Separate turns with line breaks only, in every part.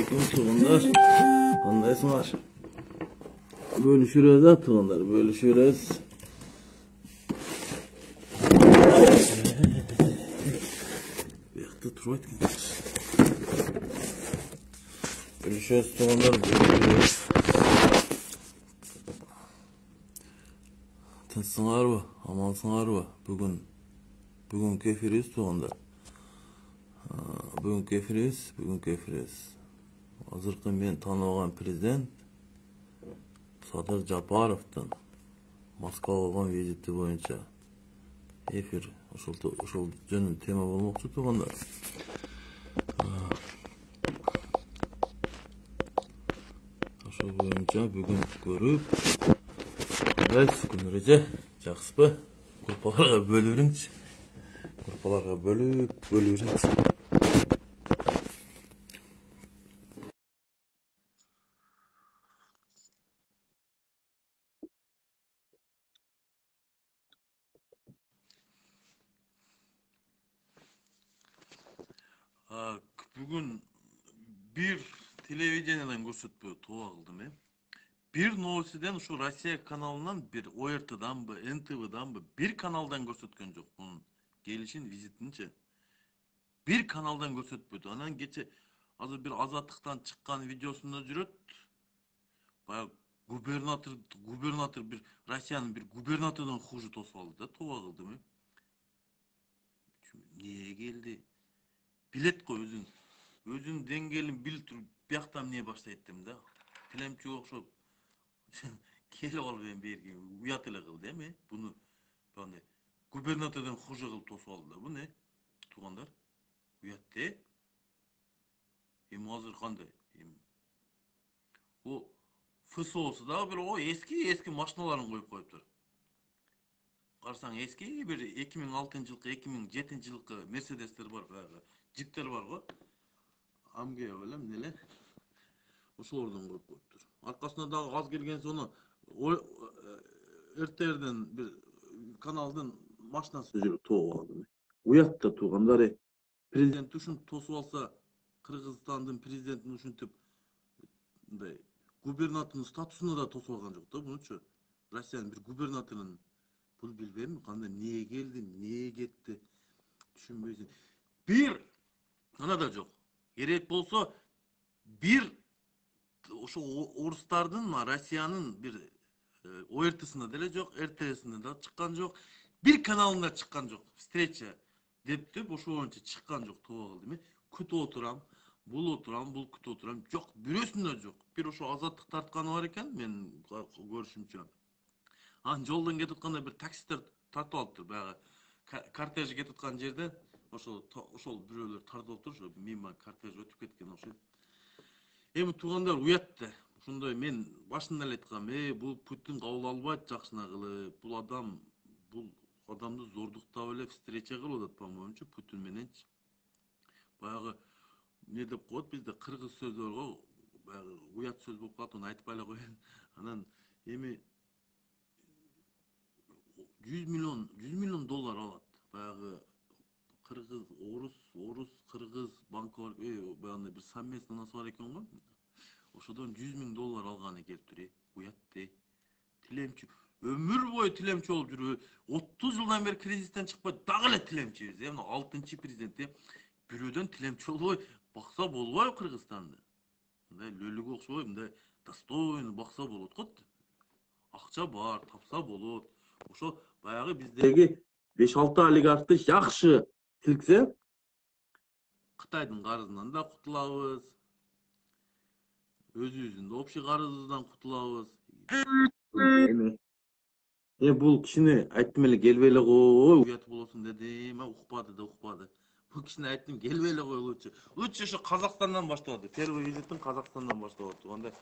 Tuğanlar, kandayısınlar? Bölüşürüz ha tuğanlar, bölüşürüz. Buyakta turayt ki. Bölüşürüz tuğanlar, bölüşürüz. Tinçsыңар mı? Amansыңар mı? Bugün kefiriz tuğanlar. Bugün kefiriz. Azırkı men tanıgan prezident Sadır Japarov'dan Moskva olgan viziti boyunca efir ошол жөнүндө тема болмокчу туугандар. Ошол боюнча бүгүн көрүп күнүрөжө жакшысызбы? Группаларга бөлүп бериңчи. Группаларга бөлүп бериңчи. Бүгүн bir телевиденияден көрсөтпө тоо кылдым, Bir новостиден ушу Россия каналынан, bir ORT'данбы, НТВ'данбы, bir каналдан көрсөткөн жок бунун келишин, визитинчи. Bir каналдан көрсөтпөдү. Анан кече азыр bir Азаттыктан чыккан видеосунда жүрөт. Баягы губернатор bir Россиянын bir губернаторунун хужу тосуп алды да, тоо кылдым. Эмне келди? Билет го өзүнүн деңгээлин билип туруп, бияктан эмне баштайт дем да. Тилемчи окшоп келип алып эми берги уят эле кылды эми. Буну бандай губернатордун хужу кылып тосуп алды да. Бу не? Туугандар, уят де. Эми азыр кандай? О ФСОсу да бир эски машиналарын коюп коюптур. Карасаң эски bir 2006-жылкы, 2007-жылкы Мерседестер бар, баягы Джиптер бар го. Амге белем неле? Ошолордон коюп коюптур. Аркасына дагы аз келген сону РТРден bir каналдын машинасы жүрүп тоо алды. Уят да туугандар. Президент ушинтип тосуп алса, Кыргызстандын президентин ушинтип мындай губернатордун статусуна да тосуп алган жок да бунучу. Россиянын bir губернаторунун бул билбейм кандай эмне келди, эмне кетти түшүнбөйсүң. Bir ана да жок. Керек болсо bir ошо орустардын, Россиянын bir ORT'сында деле жок, РТСинде да чыккан жок, bir каналында чыккан жок. Встреча деп ошо боюнча чыккан жок, тоо кылдым. Күтүп отурам, бул күтүп отурам. Жок, бирөөсүндө жок. Bir ошо Азаттык тартканы бар экен, мен көрүшүмчө. Анан жолдон кетип атканда bir таксистер тартып алыптыр. Баягы кортежи кетип аткан жерде ошол бирөөлөр тартып отур, ошо мимо кортеж өтүп кеткен ошо. Эми туугандар, уят да. Ошондой мен башында эле айткам, бул Путин кабыл албайт жакшына кылып. Бул адамды зордуктап эле встреча кылып атат, по-моему, Путин мененчи. Баягы не деп коет бизде кыргыз сөзү бар го, баягы уят сөз болуп калат, аны айтпай эле коеюн. Анан эми 100 миллион доллар алат. Баягы кыргыз, орус, кыргыз банкалар, баягы bir совместный бар экен го. Ошодон 100 000 доллар алганы келиптир. Уят де. Тилемчи. Ömür boyu tilemçi olup жүрүп, 30 жылдан бери кризистен чыкпай, дагы эле тилемчибиз. Мына 6-президент бирөөдөн тилемчи болбой, бакса болбойбу Кыргызстанды. Мындай лөлүгө окшобой, мындай достойный бакса болот го. Акча бар, тапса болот. Ошо баягы биздеги 5-6 олигархты жакшы тилксе, Кытайдын карызынан да кутулабыз. Өзүбүздүн общий карызыбыздан кутулабыз. Бул кишини айттым эле, келбей эле кой, уят болосуң дедим, укпады. Бул кишини айттым, келбей эле койлучу. Лучше ошо Казакстандан башталды. Первый визитин Казакстандан башталат туугандар.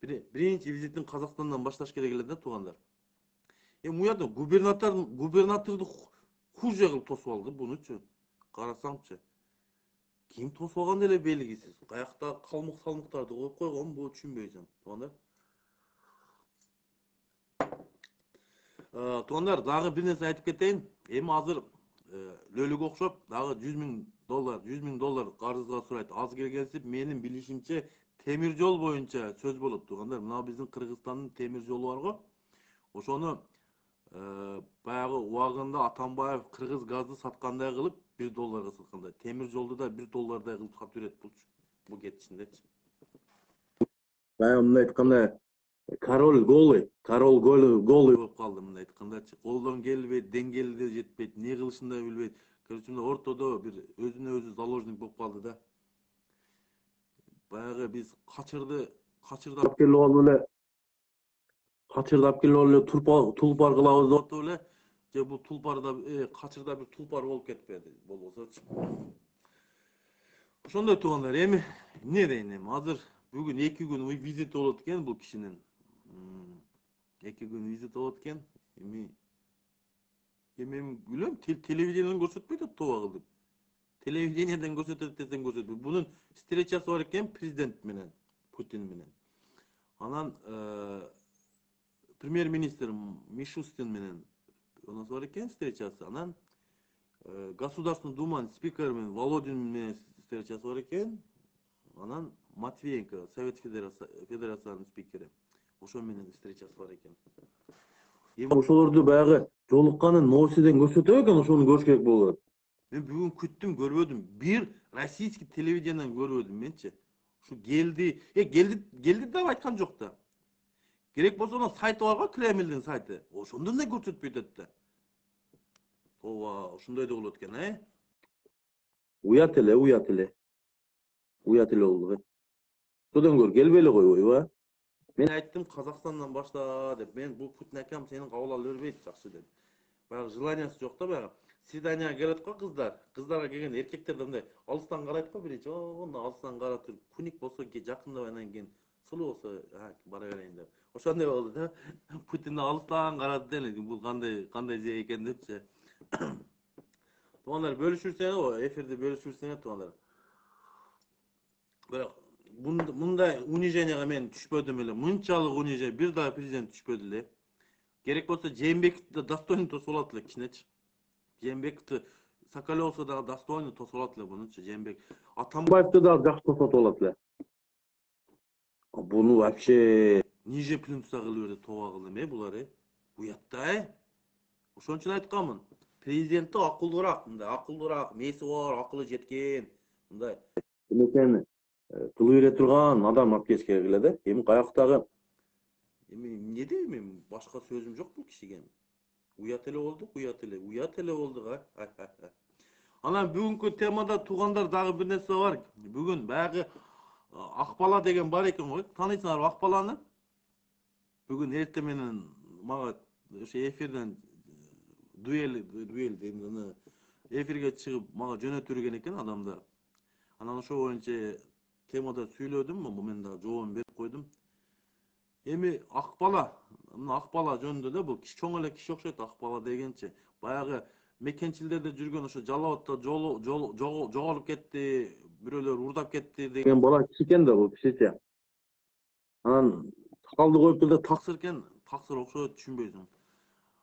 Биринчи визитин Казакстандан башташ керек эле да туугандар. Уят губернаторду хуже кылып тосуп алды бунучу. Карасаңчы. Ким тосуп алган эле белгисиз. Каякта калмыктарды коюп койгон, бул түшүнбөйсүң туугандар. Туугандар, дагы бир нерсе айтып кетейин. Эми азыр lölüge okşop dagы $100.000 $100.000 карызга сурайт. Az келгенсип менин билишимче темир жол боюнча сөз болот туугандар. Мына биздин Кыргызстандын темир жолу бар го. Ошону баягы убагында Атамбаев кыргыз газды саткандай кылып $1 саткандай. Темир жолду да $1 кылып сатып берет бул кетишиндечи. Баягы мындай айтканда король голый болуп калды мындай айткандачы. Колдон келбейт, деңгээли да жетпейт, не кылышын да билбейт. Короче, мына ортодо бир өзүнө өзү заложник болуп калды да. Баягы биз качырдап келип алып эле тулпар кылабыз деп атып эле, же бул тулпарда качырда бир тулпар болуп кетпеди болбосочу. Ошондой туугандар, эми эмне дейин эми азыр бүгүн 2 күн визит болот экен бул кишинин. 2 күн визит болот экен. Эми билем, телевидениеден көрсөтпөйт тоба кылып. Телевидениеден көрсөтөт десең көрсөтпөйт. Бунун встречасы бар экен президент менен, Путин менен. Анан премьер-министр Мишустин менен онысы бар экен встречасы. Анан Государственный думанын спикери менен Володин менен встречасы бар экен. Анан Матвиенко, Совет Федерациянын спикери. Ошо менен встречасы бар экен. Эми ошолорду баягы жолукканын новостиден көрсөтөт экен, ошону көрүш керек болот. Мен бүгүн күттүм, көрбөдүм. Бир российский телевидениеден көрбөдүм менчи. Ушу келди деп айткан жок да. Керек болсо анын сайты бар го, Кремлдин сайты. Ошондон да көрсөтпөйт да. Ооба, ошондой да болот экен, Уят эле болду. Содан көр келбей эле койбойбу? Мен айттым, Казакстандан башла деп. Мен бул Путин акам сенин кабыл ала бербейт, жакшы деп. Баягы желаниясы жок да баягы. Свиданияга келет го кыздар. Кыздарга келгенде эркектер мындай алыстан карайт го биринчи. Мындай алыстан карап туруп, күнүк болсо жакындап анан кийин сулуу болсо бара берейин деп. Ошондой болду да. Путин алыстан карады эле, бул кандай же экен депчи. Туугандар, бөлүшүрсеңер го, эфирди бөлүшүрсеңер туугандар. Бирок мындай униженияга мен түшпөдүм эле. Мынчалык унижение бир дагы президент түшпөдү эле. Керек болсо Жээнбековду да достойно тосуп алат эле кичинечи. Жээнбековду Соколовду дагы достойно тосуп алат эле бунучу Жээнбек. Атамбаевду дагы жакшы тосуп алат эле. Буну вообще ниже плинтуса кылып берди, тоба кылдым булар, Уятта, Ошон үчүн айтканмын. Президентти акылдуураак, мындай акылдуураак, мээси бар, акылы жеткен, мындай эмекени кылып бере турган адам алып келиш керек эле да. Эми каяктагы эмне дейм, мен башка сөзүм жок бул кишиге. Уят эле болдук, Анан бүгүнкү темада туугандар дагы бир нерсе бар. Бүгүн баягы Акбала деген бар экен го. Таанысыңарбы Акбаланы? Бүгүн эртең менен мага ошо эфирден дуэль дейм, эфирге чыгып мага жөнөтүргөн экен адамдар. Анан ошо боюнча темада сүйлөдүм, мен дагы жообун берип койдум. Эми Акбала жөнүндө да, бул чоң эле киши окшойт Акбала дегенчи. Баягы мекенчилерде жүргөн ошо Жалал Абадта жоголуп кетти, бирөөлөр урдап кетти деген бала киши экен да бул кишиче. Анан сакалды коюп да таксыр экен, таксыр окшойт, түшүнбөйсүң.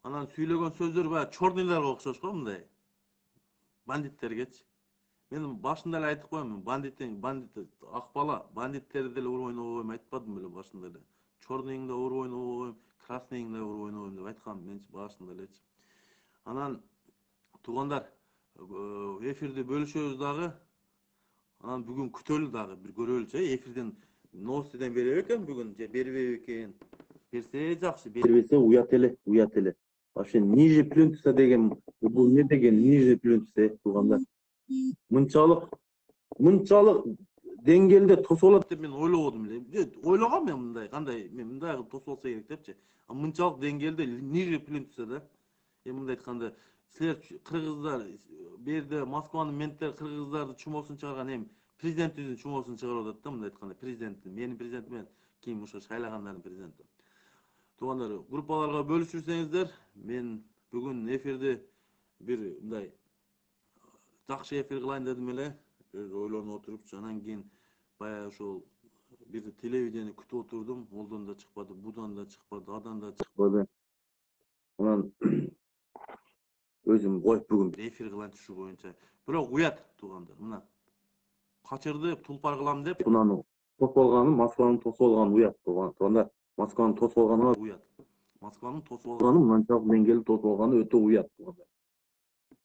Анан сүйлөгөн сөздөр баягы чорныйларга окшош го, мындай бандиттергечи. Мен башында эле айтып коем, бандит Акбала бандиттерди деле уруп ойнобойм айтпадым беле башында эле. Чорныйыңда уруп ойнобойм, красныйыңда уруп ойнобойм деп айткам менчи башында элечи. Анан туугандар, эфирди бөлүшөбүз дагы. Анан бүгүн күтөлү дагы, бир көрөлүчү, эфирден новостиден берет экен бүгүн, же бербейт экен. Берсе жакшы, бербесе уят эле. Вообще ниже плинтуса деген, бул не деген ниже плинтуса, туугандар. Мынчалык деңгээлде тосуп алат деп мен ойлободум эле. Ойлогом мен мындай, кандай, мен мындай тосуп алса керек депчи. Мынчалык деңгээлде ниже плинтуса да. Мындай айтканда, силер кыргыздар, берде Москванын менттери кыргыздарды чумоосун чыгарган, президентибиздин чумоосун чыгарып атат да, мындай айтканда, президенттин, менин президентим менен кийин ошо шайлагандардын президенти. Туугандар, группаларга бөлүшүрсеңиздер, мен бүгүн эфирди бир мындай жакшы эфир кылайын дедим эле, ойлонуп отурупчу. Анан кийин баягы ошол бир телевидение күтүп отурдум, олдон да чыкпады, будан да чыкпады, адан да чыкпады. Анан Özüm koyup bugün bir efir kılan şu boyunca. Bırak uyat tuğanlar. Mına kaçırdı, tulpar kılam dep. Bunanı tos olganı, Moskvanın tosu olganı uyat tuğan. Tuğanda Moskvanın tosu olganı uyat. Moskvanın tosu olganı, mınançak dengeli tosu olganı öte uyat tuğanlar.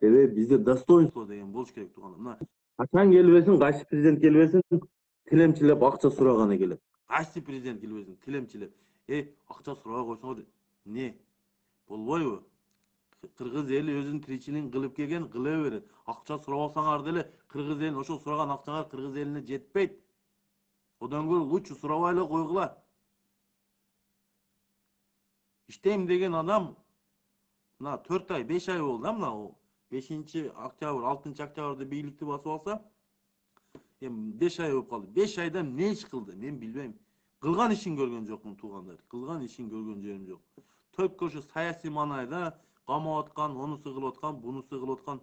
Evet, bizde dostoyunство деген болуш керек туганда. Мына качан келбесин, кайсы президент келбесин, тилемчилеп акча сураганы келет. Кайсы президент келбесин, тилемчилеп. Акча сурабай койсоңор не? Болбойбу? Кыргыз эли өзүнүн тиричилигин кылып келген, кыла берет. Акча сурабасаңар деле кыргыз элин ошол сураган акчаңар кыргыз элине жетпейт. Одан көрө лучше сурабай эле койгула. İşteyim деген адам мына 4 ай, 5 ай болду да мына 5-октябрь, 6-октябрда бийликти басып алса, эми 5 ай болуп калды. 5 айда эмне иш кылды? Мен билбейм. Кылган ишин көргөн жокмун туугандар. Кылган ишин көргөн жерим жок. Төп көшө саясий маанайда камап аткан, онусу кылып аткан, бунусу кылып аткан.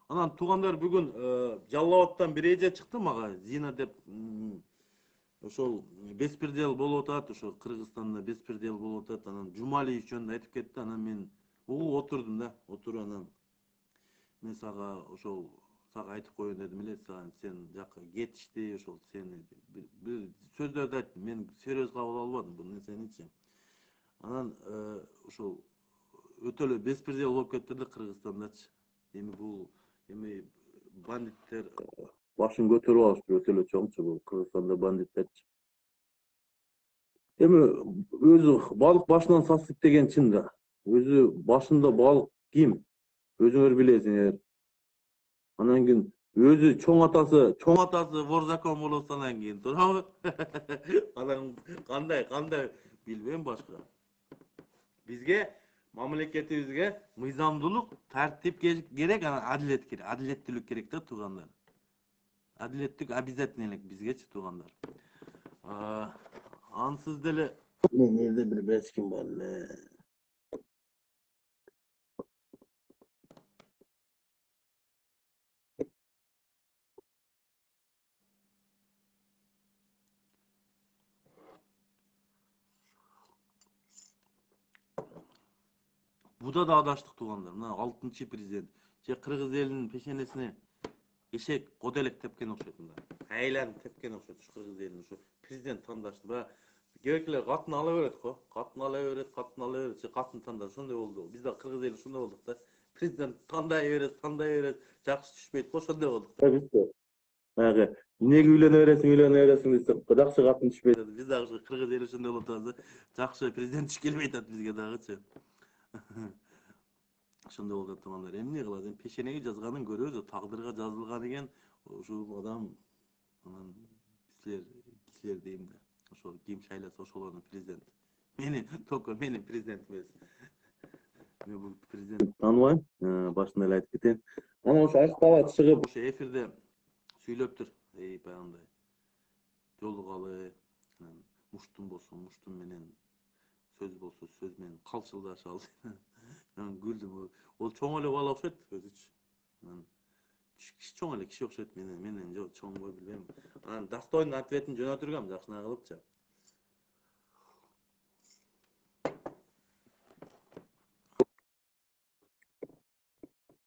Анан туугандар бүгүн Жалал Абадтан бир эже чыкты мага, Зина деп, ошол беспредел болуп атат, ошо Кыргызстанда беспредел болуп атат. Анан Жумалиев жөнүндө айтып кетти. Анан мен отурдум да, отуруп анан мен сага ошол сага айтып коеюн дедим эле, сен жакка кетишти, ошол сени бир сөздөрдү айттым. Мен серьез кабыл албадым бул нерсеничи. Анан ошол өтө эле беспредел болуп кетти да Кыргызстандачы. Эми бул бандиттер башын көтөрүп алыштыр, өтө эле чоңчу бул Кыргызстанда бандиттерчи. Эми өзү балык башынан сасып деген чын да. Өзү башында балык ким? Өзүңөр билесиңер. Анан кийин өзү чоң атасы вор закон болуп анан кийин туурабы? Анан кандай билбейм башка. Бизге мамлекетибизге мыйзамдуулук, тартип керек, анан адилет керек. Адилеттүүлүк керек да туугандар. Адилеттик обязательно элек бизгечи туугандар. Ансыз деле мен элде бир бечким бар эле. Буда да адаштык туугандар. Мына 6-чы президент же Кыргыз элинин пешенесине эшек коделек тепкен окшойт мында. Айланып тепкен окшойт ушу Кыргыз элинин ушу президент тандашты. Баягы кээкилер катын ала берет го. Катын ала берет, же катын тандаш ошондой болду. Биз да Кыргыз эли ошондой болдук да. Президент тандай берет, жакшы түшпөйт го, ошондой болдук да биз да. Баягы эмнеге үйлөнө бересиң десек, жакшы катын түшпөйт. Биз дагы ушу Кыргыз эли ошондой болуп атабыз да. Жакшы президент түш келбей атат бизге дагычы. Ошондой болуп атат туугандар. Эмне кылат? Эми пешенеге жазганын көрөбүз, тагдырга жазылган экен. Ушул адам анан кисилер дейм да. Ошол ким шайласа ошолордун президент. Только менин президентим эмес. Мен бул президент тааныбайм. Башында эле айтып кетейин. Анан ошо Акбала чыгып ошо эфирде сүйлөптүр. Баягындай жолугалы, анан муштум болсо муштум менен, сөз болсо сөз менен калчылдашалы. Мен күлдүм. Ол чоң эле бала окшойт өзүчү. Анан чоң эле киши окшойт менен жок чоңбу билбейм. Анан достойный ответин жөнөтүргөм жакшына кылыпчы.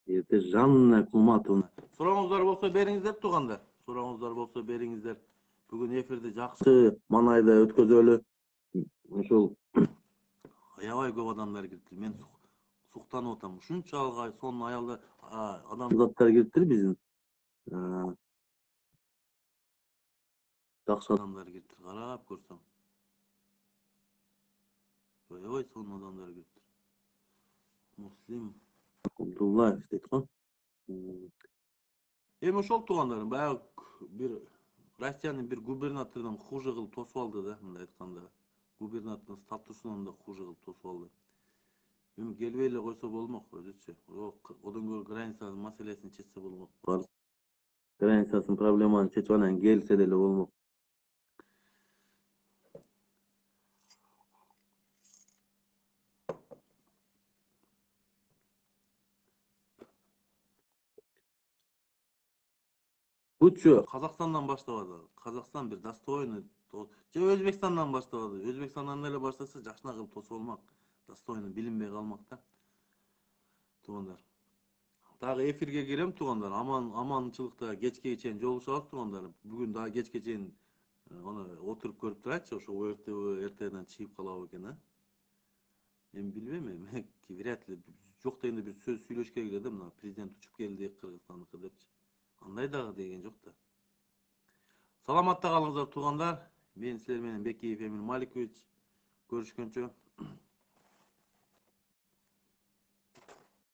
Эрте Жанна Кулматовна. Сурооңуздар болсо бериңиздер туугандар. Сурооңуздар болсо бериңиздер. Бүгүн эфирди жакшы маанайда өткөзөлү. Ушул аябай көп адамдар кирди. Мен суктанып атам. Ушунчалык сонун аялдар, адамзаттар кирди биздин. Жакшы адамдар кирди. Карап көрсөм. Аябай сонун адамдар кирди. Муслим Абдуллаев дейт го. Эми ошол туугандарым, баягы бир Россиянын бир губернаторунан хуже кылып тосуп алды да, мындай айтканда. Губернатордун статусунан да хуже кылып тосуп алды. Эми келбей эле койсо болмок өзүчү. Одан көрө границанын маселесин чечсе болмок. Границасын проблеманы чечип анан келсе деле болмок. Бутчу Казакстандан баштабады. Казакстан бир достойный, же Өзбекстандан баштабады. Өзбекстандан эле баштаса жакшына кылып тосуп алмак. Достойный билинбей калмак да. Туугандар. Dagı efirge girem tuğanlar. Amançılıkta geçke çeyin joluşabız tuğanlar. Bugün daha geçke çeyin onu oturup görüp durayçı. Oşo erteden çıkıp kalabı eken ha. Ben bilmem ki viratlı yok da endi bir söz söyleşke girdi mına prezident uçup geldi Kırgızstan'ı depçi. Anday dağı degen yok da. Salamatта kalыңızlar tuğanlar. Ben sizler menen Bekir Emil Malikoviç görüşkөнчө